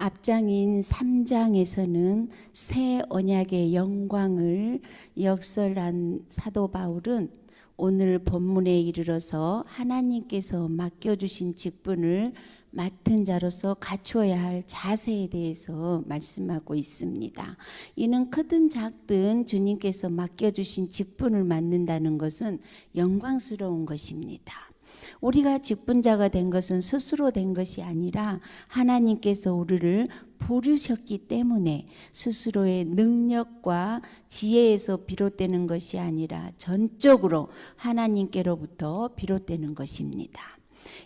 앞장인 3장에서는 새 언약의 영광을 역설한 사도 바울은 오늘 본문에 이르러서 하나님께서 맡겨주신 직분을 맡은 자로서 갖추어야 할 자세에 대해서 말씀하고 있습니다. 이는 크든 작든 주님께서 맡겨주신 직분을 맡는다는 것은 영광스러운 것입니다. 우리가 직분자가 된 것은 스스로 된 것이 아니라 하나님께서 우리를 부르셨기 때문에 스스로의 능력과 지혜에서 비롯되는 것이 아니라 전적으로 하나님께로부터 비롯되는 것입니다.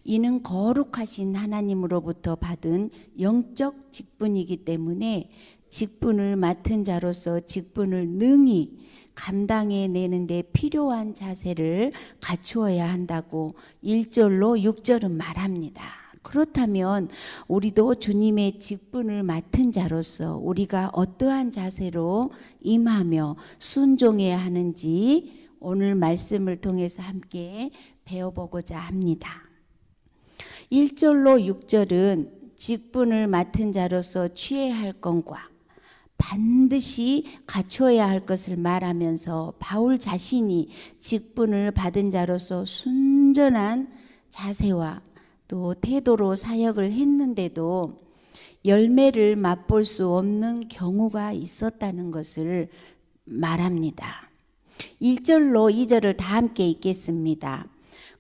이는 거룩하신 하나님으로부터 받은 영적 직분이기 때문에 직분을 맡은 자로서 직분을 능히 감당해내는 데 필요한 자세를 갖추어야 한다고 1절로 6절은 말합니다. 그렇다면 우리도 주님의 직분을 맡은 자로서 우리가 어떠한 자세로 임하며 순종해야 하는지 오늘 말씀을 통해서 함께 배워보고자 합니다. 1절로 6절은 직분을 맡은 자로서 취해야 할 것과 반드시 갖추어야 할 것을 말하면서 바울 자신이 직분을 받은 자로서 순전한 자세와 또 태도로 사역을 했는데도 열매를 맛볼 수 없는 경우가 있었다는 것을 말합니다. 1절로 2절을 다 함께 읽겠습니다.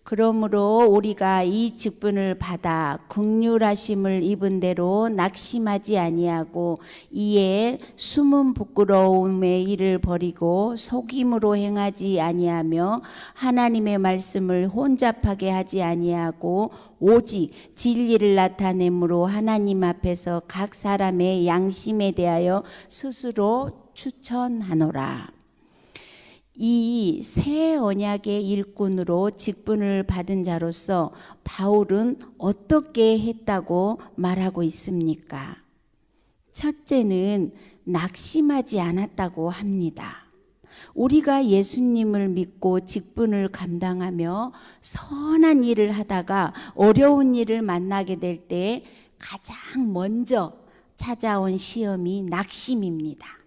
그러므로 우리가 이 직분을 받아 긍휼하심을 입은 대로 낙심하지 아니하고 이에 숨은 부끄러움의 일을 버리고 속임으로 행하지 아니하며 하나님의 말씀을 혼잡하게 하지 아니하고 오직 진리를 나타내므로 하나님 앞에서 각 사람의 양심에 대하여 스스로 추천하노라. 이 새 언약의 일꾼으로 직분을 받은 자로서 바울은 어떻게 했다고 말하고 있습니까? 첫째는 낙심하지 않았다고 합니다. 우리가 예수님을 믿고 직분을 감당하며 선한 일을 하다가 어려운 일을 만나게 될 때 가장 먼저 찾아온 시험이 낙심입니다.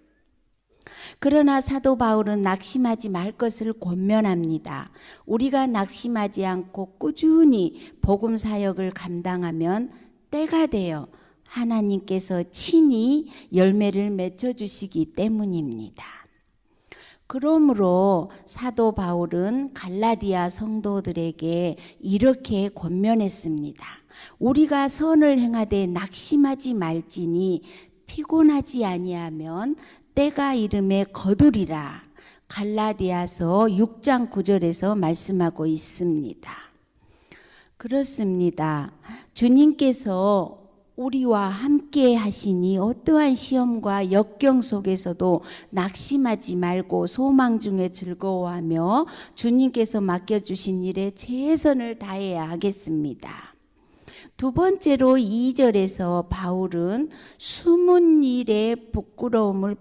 그러나 사도 바울은 낙심하지 말 것을 권면합니다. 우리가 낙심하지 않고 꾸준히 복음 사역을 감당하면 때가 되어 하나님께서 친히 열매를 맺어 주시기 때문입니다. 그러므로 사도 바울은 갈라디아 성도들에게 이렇게 권면했습니다. 우리가 선을 행하되 낙심하지 말지니 피곤하지 아니하면 때가 이름에 거두리라. 갈라디아서 6장 9절에서 말씀하고 있습니다. 그렇습니다. 주님께서 우리와 함께 하시니 어떠한 시험과 역경 속에서도 낙심하지 말고 소망 중에 즐거워하며 주님께서 맡겨주신 일에 최선을 다해야 하겠습니다. 두 번째로 2절에서 바울은 숨은 일의 부끄러움을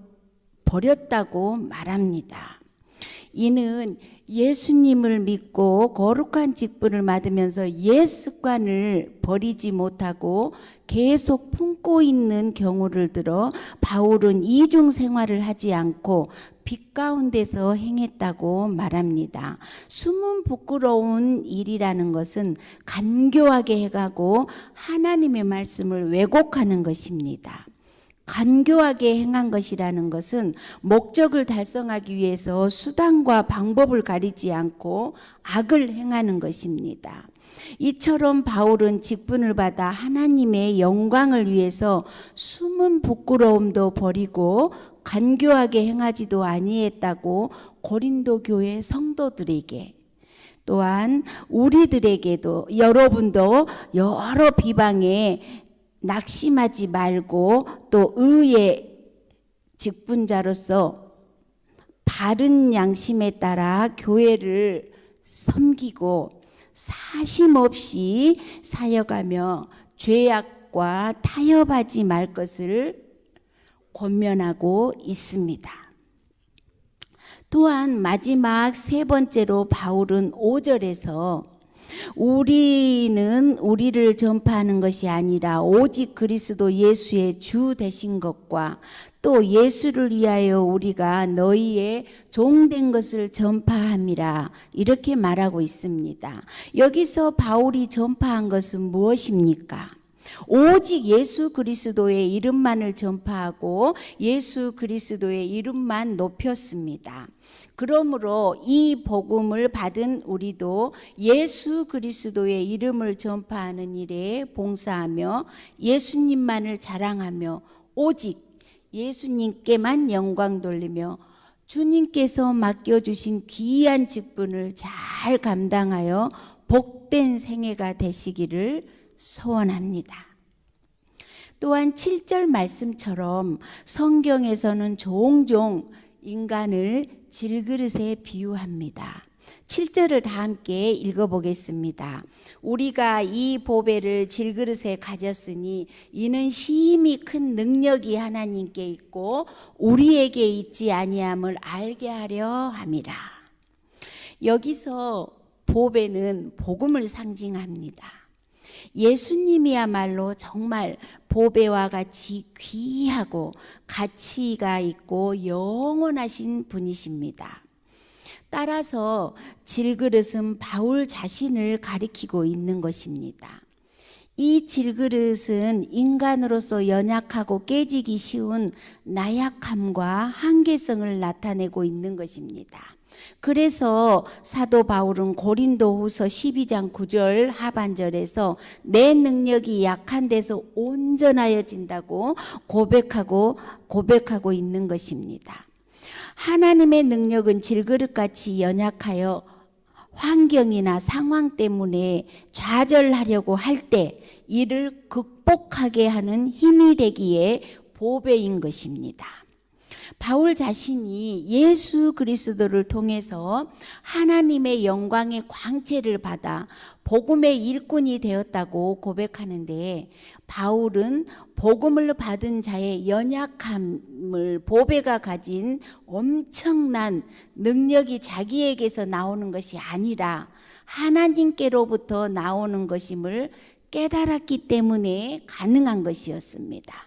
버렸다고 말합니다. 이는 예수님을 믿고 거룩한 직분을 받으면서 옛 습관을 버리지 못하고 계속 품고 있는 경우를 들어 바울은 이중 생활을 하지 않고 빛 가운데서 행했다고 말합니다. 숨은 부끄러운 일이라는 것은 간교하게 해가고 하나님의 말씀을 왜곡하는 것입니다. 간교하게 행한 것이라는 것은 목적을 달성하기 위해서 수단과 방법을 가리지 않고 악을 행하는 것입니다. 이처럼 바울은 직분을 받아 하나님의 영광을 위해서 숨은 부끄러움도 버리고 간교하게 행하지도 아니했다고 고린도 교회 성도들에게 또한 우리들에게도 여러분도 여러 비방에 낙심하지 말고 또 의의 직분자로서 바른 양심에 따라 교회를 섬기고 사심 없이 사역하며 죄악과 타협하지 말 것을 권면하고 있습니다. 또한 마지막 세 번째로 바울은 5절에서 우리는 우리를 전파하는 것이 아니라 오직 그리스도 예수의 주 되신 것과 또 예수를 위하여 우리가 너희의 종된 것을 전파함이라 이렇게 말하고 있습니다. 여기서 바울이 전파한 것은 무엇입니까? 오직 예수 그리스도의 이름만을 전파하고 예수 그리스도의 이름만 높였습니다. 그러므로 이 복음을 받은 우리도 예수 그리스도의 이름을 전파하는 일에 봉사하며 예수님만을 자랑하며 오직 예수님께만 영광 돌리며 주님께서 맡겨주신 귀한 직분을 잘 감당하여 복된 생애가 되시기를 소원합니다. 또한 7절 말씀처럼 성경에서는 종종 인간을 질그릇에 비유합니다. 7절을 다 함께 읽어보겠습니다. 우리가 이 보배를 질그릇에 가졌으니 이는 심히 큰 능력이 하나님께 있고 우리에게 있지 아니함을 알게 하려 함이라. 여기서 보배는 복음을 상징합니다. 예수님이야말로 정말 보배와 같이 귀하고 가치가 있고 영원하신 분이십니다. 따라서 질그릇은 바울 자신을 가리키고 있는 것입니다. 이 질그릇은 인간으로서 연약하고 깨지기 쉬운 나약함과 한계성을 나타내고 있는 것입니다. 그래서 사도 바울은 고린도후서 12장 9절 하반절에서 내 능력이 약한 데서 온전하여진다고 고백하고 있는 것입니다. 하나님의 능력은 질그릇같이 연약하여 환경이나 상황 때문에 좌절하려고 할 때 이를 극복하게 하는 힘이 되기에 보배인 것입니다. 바울 자신이 예수 그리스도를 통해서 하나님의 영광의 광채를 받아 복음의 일꾼이 되었다고 고백하는데, 바울은 복음을 받은 자의 연약함을 보배가 가진 엄청난 능력이 자기에게서 나오는 것이 아니라 하나님께로부터 나오는 것임을 깨달았기 때문에 가능한 것이었습니다.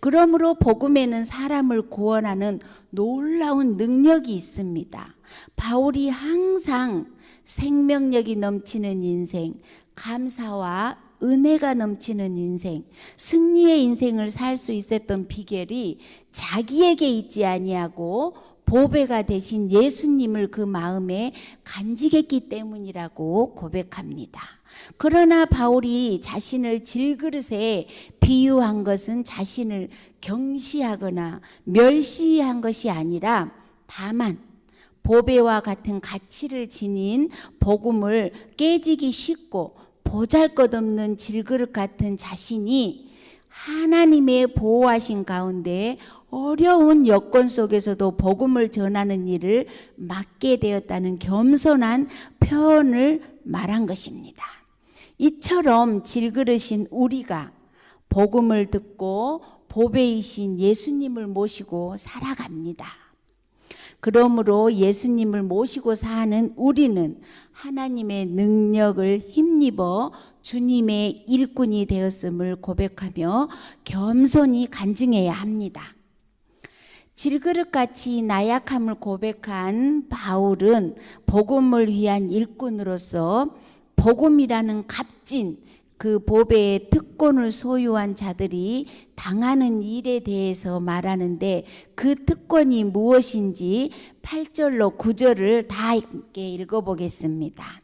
그러므로 복음에는 사람을 구원하는 놀라운 능력이 있습니다. 바울이 항상 생명력이 넘치는 인생, 감사와 은혜가 넘치는 인생, 승리의 인생을 살 수 있었던 비결이 자기에게 있지 아니하고 보배가 되신 예수님을 그 마음에 간직했기 때문이라고 고백합니다. 그러나 바울이 자신을 질그릇에 비유한 것은 자신을 경시하거나 멸시한 것이 아니라 다만 보배와 같은 가치를 지닌 복음을 깨지기 쉽고 보잘것없는 질그릇 같은 자신이 하나님의 보호하신 가운데 어려운 여건 속에서도 복음을 전하는 일을 맡게 되었다는 겸손한 표현을 말한 것입니다. 이처럼 질그릇인 우리가 복음을 듣고 보배이신 예수님을 모시고 살아갑니다. 그러므로 예수님을 모시고 사는 우리는 하나님의 능력을 힘입어 주님의 일꾼이 되었음을 고백하며 겸손히 간증해야 합니다. 질그릇같이 나약함을 고백한 바울은 복음을 위한 일꾼으로서 복음이라는 값진 그 보배의 특권을 소유한 자들이 당하는 일에 대해서 말하는데, 그 특권이 무엇인지 8절로 9절을 다 함께 읽어보겠습니다.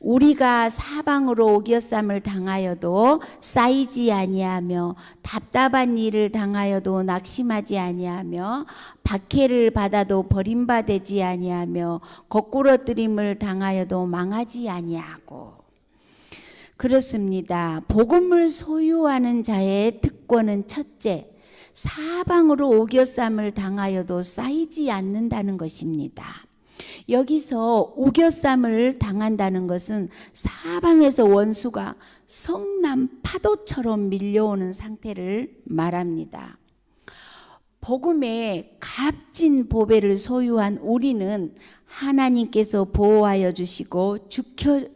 우리가 사방으로 오겨쌈을 당하여도 쌓이지 아니하며 답답한 일을 당하여도 낙심하지 아니하며 박해를 받아도 버림받지 아니하며 거꾸러뜨림을 당하여도 망하지 아니하고. 그렇습니다. 복음을 소유하는 자의 특권은 첫째, 사방으로 오겨쌈을 당하여도 쌓이지 않는다는 것입니다. 여기서 오겨쌈을 당한다는 것은 사방에서 원수가 성남 파도처럼 밀려오는 상태를 말합니다. 복음의 값진 보배를 소유한 우리는 하나님께서 보호하여 주시고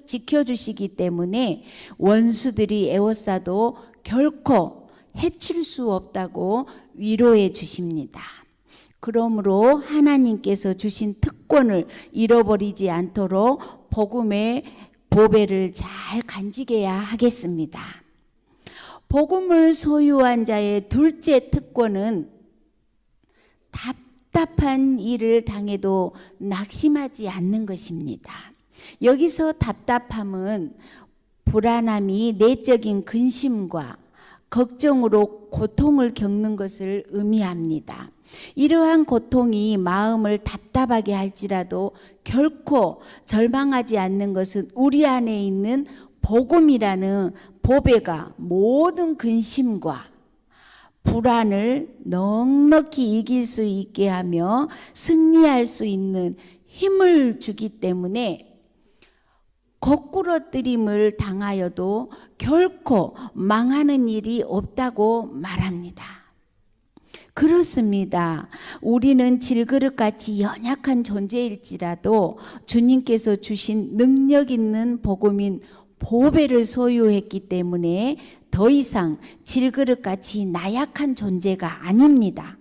지켜주시기 때문에 원수들이 에워싸도 결코 해칠 수 없다고 위로해 주십니다. 그러므로 하나님께서 주신 특권을 잃어버리지 않도록 복음의 보배를 잘 간직해야 하겠습니다. 복음을 소유한 자의 둘째 특권은 답답한 일을 당해도 낙심하지 않는 것입니다. 여기서 답답함은 불안함이 내적인 근심과 걱정으로 고통을 겪는 것을 의미합니다. 이러한 고통이 마음을 답답하게 할지라도 결코 절망하지 않는 것은 우리 안에 있는 복음이라는 보배가 모든 근심과 불안을 넉넉히 이길 수 있게 하며 승리할 수 있는 힘을 주기 때문에 거꾸러뜨림을 당하여도 결코 망하는 일이 없다고 말합니다. 그렇습니다. 우리는 질그릇같이 연약한 존재일지라도 주님께서 주신 능력 있는 복음인 보배를 소유했기 때문에 더 이상 질그릇같이 나약한 존재가 아닙니다.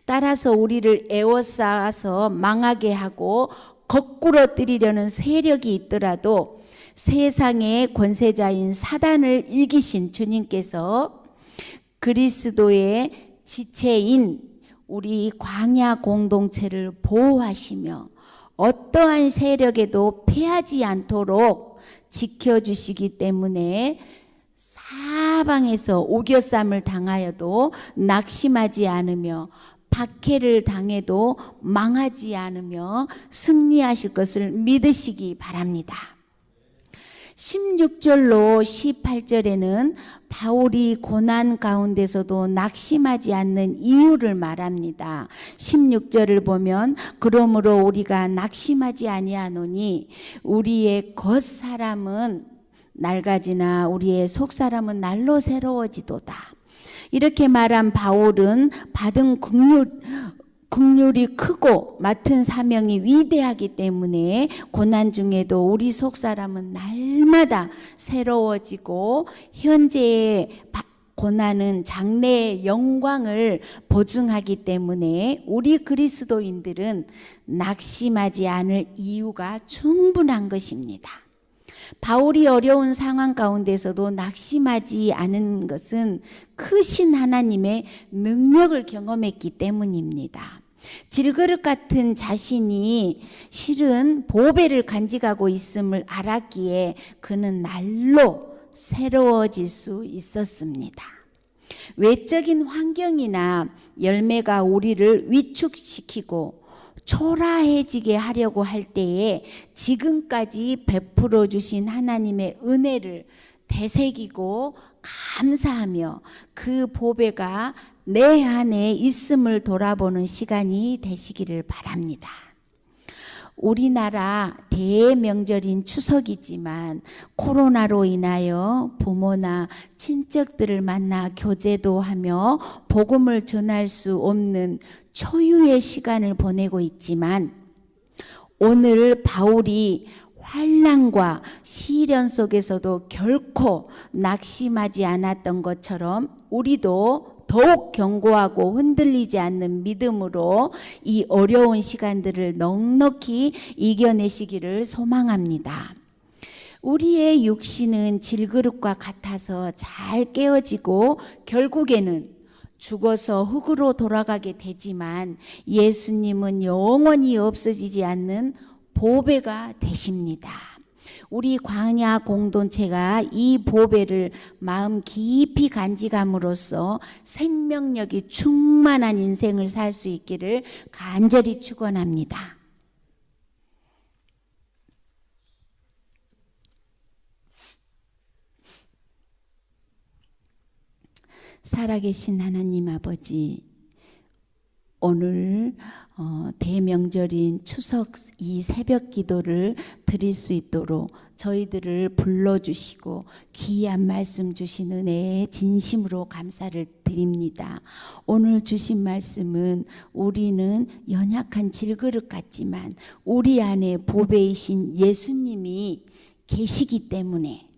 따라서 우리를 에워싸서 망하게 하고 거꾸러뜨리려는 세력이 있더라도 세상의 권세자인 사단을 이기신 주님께서 그리스도의 지체인 우리 광야 공동체를 보호하시며 어떠한 세력에도 패하지 않도록 지켜주시기 때문에 사방에서 오겨쌈을 당하여도 낙심하지 않으며 박해를 당해도 망하지 않으며 승리하실 것을 믿으시기 바랍니다. 16절로 18절에는 바울이 고난 가운데서도 낙심하지 않는 이유를 말합니다. 16절을 보면 그러므로 우리가 낙심하지 아니하노니 우리의 겉사람은 낡아지나 우리의 속사람은 날로 새로워지도다. 이렇게 말한 바울은 받은 긍휼이 크고 맡은 사명이 위대하기 때문에 고난 중에도 우리 속사람은 날마다 새로워지고 현재의 고난은 장래의 영광을 보증하기 때문에 우리 그리스도인들은 낙심하지 않을 이유가 충분한 것입니다. 바울이 어려운 상황 가운데서도 낙심하지 않은 것은 크신 하나님의 능력을 경험했기 때문입니다. 질그릇 같은 자신이 실은 보배를 간직하고 있음을 알았기에 그는 날로 새로워질 수 있었습니다. 외적인 환경이나 열매가 우리를 위축시키고 초라해지게 하려고 할 때에 지금까지 베풀어 주신 하나님의 은혜를 되새기고 감사하며 그 보배가 내 안에 있음을 돌아보는 시간이 되시기를 바랍니다. 우리나라 대명절인 추석이지만 코로나로 인하여 부모나 친척들을 만나 교제도 하며 복음을 전할 수 없는 초유의 시간을 보내고 있지만 오늘 바울이 환난과 시련 속에서도 결코 낙심하지 않았던 것처럼 우리도 더욱 견고하고 흔들리지 않는 믿음으로 이 어려운 시간들을 넉넉히 이겨내시기를 소망합니다. 우리의 육신은 질그릇과 같아서 잘 깨어지고 결국에는 죽어서 흙으로 돌아가게 되지만 예수님은 영원히 없어지지 않는 보배가 되십니다. 우리 광야 공동체가 이 보배를 마음 깊이 간직함으로써 생명력이 충만한 인생을 살 수 있기를 간절히 축원합니다. 살아계신 하나님 아버지, 오늘 대명절인 추석 이 새벽 기도를 드릴 수 있도록 저희들을 불러주시고 귀한 말씀 주신 은혜에 진심으로 감사를 드립니다. 오늘 주신 말씀은 우리는 연약한 질그릇 같지만 우리 안에 보배이신 예수님이 계시기 때문에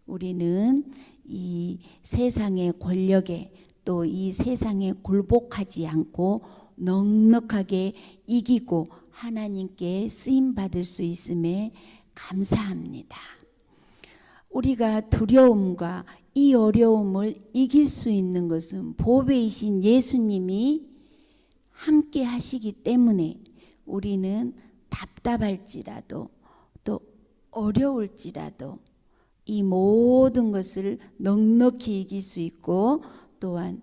우리는 이 세상의 권력에 또 이 세상에 굴복하지 않고 넉넉하게 이기고 하나님께 쓰임 받을 수 있음에 감사합니다. 우리가 두려움과 이 어려움을 이길 수 있는 것은 보배이신 예수님이 함께 하시기 때문에 우리는 답답할지라도 또 어려울지라도 이 모든 것을 넉넉히 이길 수 있고 또한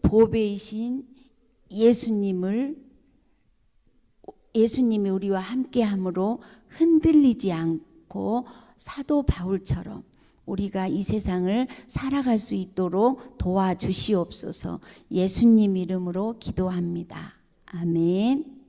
보배이신 예수님이 우리와 함께함으로 흔들리지 않고 사도 바울처럼 우리가 이 세상을 살아갈 수 있도록 도와주시옵소서. 예수님 이름으로 기도합니다. 아멘.